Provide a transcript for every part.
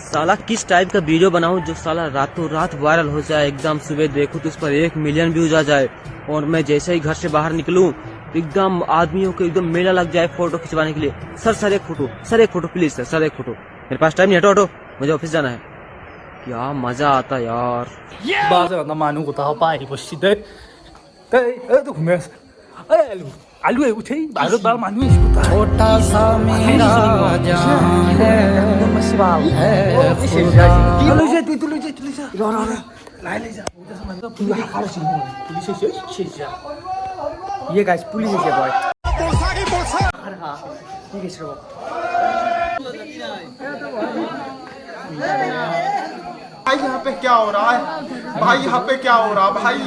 साला किस टाइप का वीडियो बनाऊं जो साला रातों रात वायरल हो जाए, एकदम सुबह देखो तो उस पर 1 मिलियन व्यूज आ जाए और मैं जैसे ही घर से बाहर निकलूं एकदम आदमियों को एकदम मेला लग जाए फोटो खिंचवाने के लिए। सर एक फोटो प्लीज सर एक फोटो। मेरे पास टाइम नहीं, हटो मुझे ऑफिस जाना है। क्या मजा आता यार। बाजारात मानू को ताव पाई बसिदे ते तो घुमेस आलू है उठे भारत बाल मानू इसको छोटा सा मेरा जान है मसीबाल है तुलु जे रो लाई ले जा पुलिस हार से पुलिस से ये गाइस पुलिस है बॉय। ठीक है श्रो भाई यहाँ पे क्या हो रहा है भाई? यहाँ पे क्या हो रहा है भाई?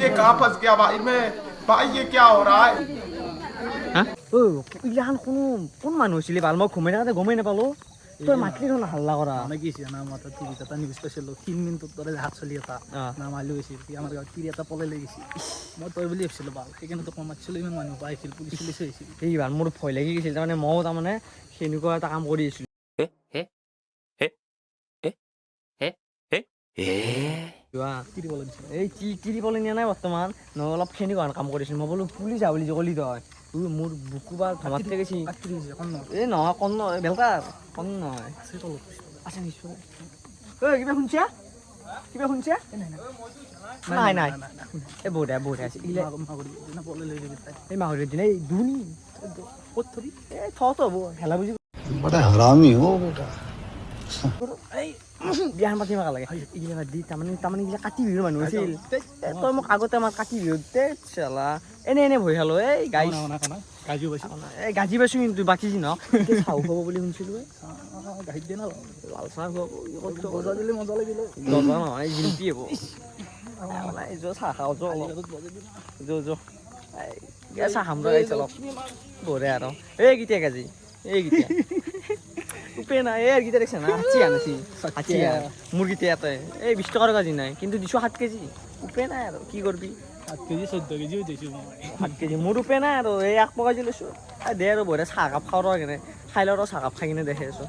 ये कहाँ फंस गया भाई मैं? भाई ये क्या हो रहा है? ইলাখান কোন মানুহ আছিলে ভাল? মই ঘুমাই থাকোঁতে গমেই নাপালো। তই মাতলি না হাল্লা কৰা মানে কি না মত টিভি এটা নিউজ পাইছিলো 3 মিনিট ধরে হাত চলি এটা নাম আলু গেছিল আমার গাঁৱত তিৰি এটা পলাই লৈ গৈছিল। মই তই বুলি ভাবিছিলো বাল সেইকাৰণে তো কমাইছিলো ইমান মানুহ পাইছিল পুলিচ হৈছিল। এই ভাল মোৰ ভয় লাগি গৈছিল, তাৰমানে ময়ো তাৰমানে সেনেকুৱা এটা কাম কৰি আছিলো। এই তিৰিবলৈ নিয়া নাই বৰ্তমান, মই অলপ সেনেকুৱা কাম কৰিছিলো। মই বোলো পুলিচ আহ বুলি যে কলি তই মোৰ বুকু বা ধমাতে গৈছি। এই নহয় কন নহয় বেলকাৰ কন নহয় আচ্ছা নিশ্চয়। কিবা শুনছা নাই এই বৌধা আছে এই মাহৰিৰ দিন এই দুনি ক'ত থবি এই থ হ'ব হেলা বুজি बड़ा हरामी हो बेटा। বিয়াখন পাতিব লাগে এইগিলা দি তাৰমানে এইগিলা কাতি বিহুৰ মানুহ আছিল। তই মোক আগতে আমাৰ কাতি বিহুত চালা এনে ভয় খালো। এই গাই কাজু পাইছো এই গাজি পাইছো কিন্তু বাকী যি নহওক চাউ খাব বুলি শুনিছিলো। গাড়ীত দিয়ে না লাল চাহ খুৱাব বজা দিলে মজা লাগিলে দজা নহয় জিন্তি হ'ব চাহ খাওঁ চাহ খাম গাইছে অলপ বঢ়ে আৰু এইকেইটা গাজি এইকেইটা উপে নাই এই গীতা দেখছে না হাঁচি মোৰ গীতা ইয়াতে এই 20 টকাৰ গাজি নাই কিন্তু দিছো 7 কেজি উপে নাই আৰু কি কৰবি। 7 কেজি 14 কেজিও দিছো মই 7 কেজি মোৰ উপে নাই আৰু এই 1 টকা লৈছো দে আৰু বঢ়িয়া চাহ কাপ খাওঁ ৰ কেনে খাই লওঁ ৰ চাহ কাপ খাই কিনে দেখে আছো।